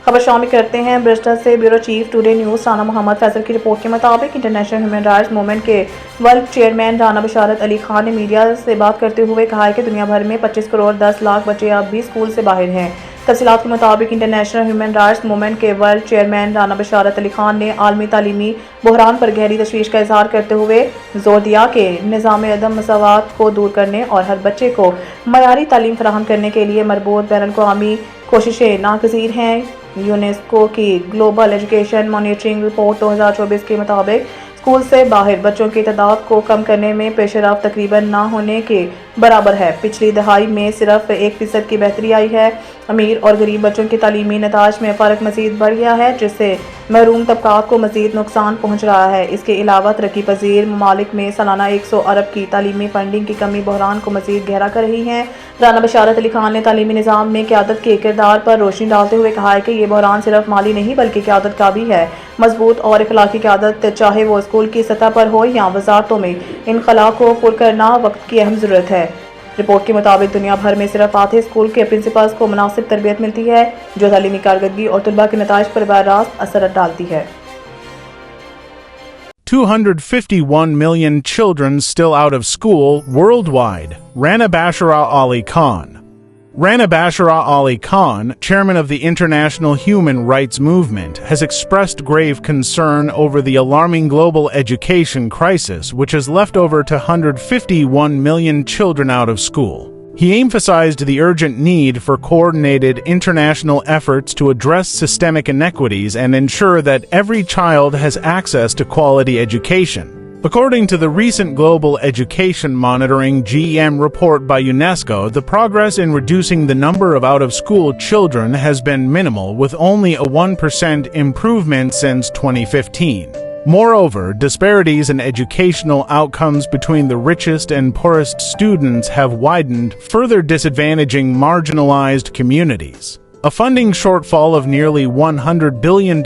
खबर शामिल करते हैं ब्रिस्टल से। Bureau chief Today News Rana Mohammad Faisal की रिपोर्ट के मुताबिक इंटरनेशनल ह्यूमन राइट्स मूवमेंट के वर्ल्ड चेयरमैन राना बशारत अली खान ने मीडिया से बात करते हुए कहा है कि दुनिया भर में 25 करोड़ 10 लाख बच्चे अब भी स्कूल से बाहर हैं। तफसीलात के मुताबिक इंटरनेशनल ह्यूमन राइट्स मूवमेंट के वर्ल्ड चेयरमैन राना बशारत अली खान ने आलमी तालीमी बहरान पर गहरी तशवीश का इजहार करते हुए जोर दिया कि निज़ाम अदम मसावात को दूर करने और हर बच्चे को मयारी तालीम फराहम करने के लिए मरबूत बैनुल-अक़वामी कोशिशें नागज़ीर हैं। यूनेस्को की ग्लोबल एजुकेशन मॉनिटरिंग रिपोर्ट 2024 के मुताबिक स्कूल से बाहर बच्चों की तादाद को कम करने में पेशरफ्त तकरीबन ना होने के बराबर है। पिछली दहाई में सिर्फ 1% की बेहतरी आई है। अमीर और गरीब बच्चों की तालीमी नताज में फ़र्क मज़ीद बढ़ गया है, जिससे महरूम तबकात को मज़ीद नुकसान पहुँच रहा है। इसके अलावा तरक्की पजीर ममालिक में सालाना 100 अरब की तालीमी फंडिंग की कमी बहरान को मज़ीद गहरा कर रही है। राना बशारत अली खान ने तालीमी निज़ाम में क़यादत के किरदार पर रोशनी डालते हुए कहा है कि ये बहरान सिर्फ माली नहीं बल्कि क़यादत का भी है। मजबूत और इखलाकी क़यादत, चाहे वो स्कूल की सतह पर हो या वजारतों में, इनखला को पुर करना वक्त की अहम ज़रूरत है। रिपोर्ट के मुताबिक दुनिया भर में सिर्फ आधे स्कूल के प्रिंसिपल्स को मुनासिब तरबियत मिलती है, जो तालीमी कारकर्दगी और तलबा के नताइज पर बर रास्त असर डालती है। 251 million children still out of school worldwide. Rana Basharat Ali Khan. Rana Basharat Ali Khan, chairman of the International Human Rights Movement, has expressed grave concern over the alarming global education crisis, which has left over 251 million children out of school. He emphasized the urgent need for coordinated international efforts to address systemic inequities and ensure that every child has access to quality education. According to the recent Global Education Monitoring (GEM) report by UNESCO, the progress in reducing the number of out-of-school children has been minimal, with only a 1% improvement since 2015. Moreover, disparities in educational outcomes between the richest and poorest students have widened, further disadvantaging marginalized communities. A funding shortfall of nearly $100 billion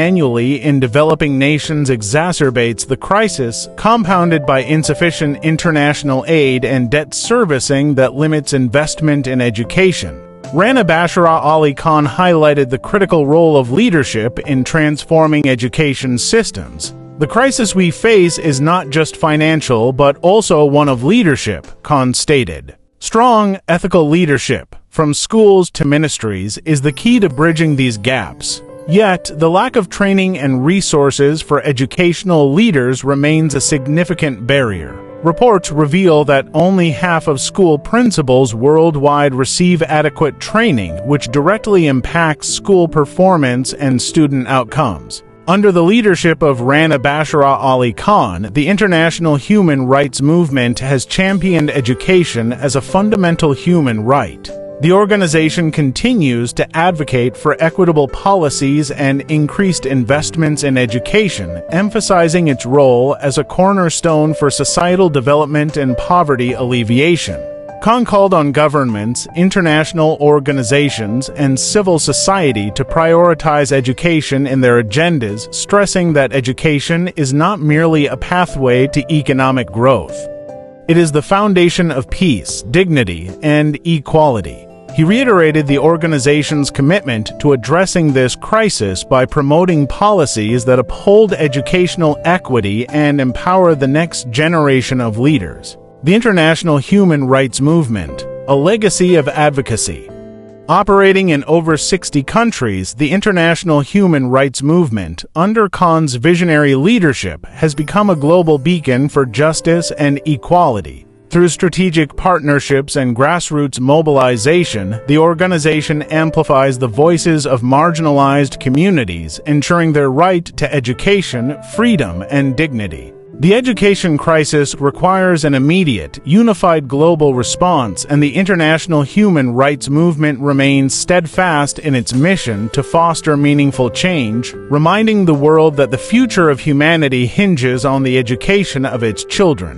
annually in developing nations exacerbates the crisis, compounded by insufficient international aid and debt servicing that limits investment in education. Rana Basharat Ali Khan highlighted the critical role of leadership in transforming education systems. The crisis we face is not just financial but also one of leadership, Khan stated. Strong, ethical leadership, from schools to ministries, is the key to bridging these gaps. Yet, the lack of training and resources for educational leaders remains a significant barrier. Reports reveal that only half of school principals worldwide receive adequate training, which directly impacts school performance and student outcomes. Under the leadership of Rana Basharat Ali Khan, the international human rights movement has championed education as a fundamental human right. The organization continues to advocate for equitable policies and increased investments in education, emphasizing its role as a cornerstone for societal development and poverty alleviation. Khan called on governments, international organizations, and civil society to prioritize education in their agendas, stressing that education is not merely a pathway to economic growth. It is the foundation of peace, dignity, and equality. He reiterated the organization's commitment to addressing this crisis by promoting policies that uphold educational equity and empower the next generation of leaders. The International Human Rights Movement, a legacy of advocacy. Operating in over 60 countries, the International Human Rights Movement, under Khan's visionary leadership, has become a global beacon for justice and equality. Through strategic partnerships and grassroots mobilization, the organization amplifies the voices of marginalized communities, ensuring their right to education, freedom, and dignity. The education crisis requires an immediate, unified global response, and the international human rights movement remains steadfast in its mission to foster meaningful change, reminding the world that the future of humanity hinges on the education of its children.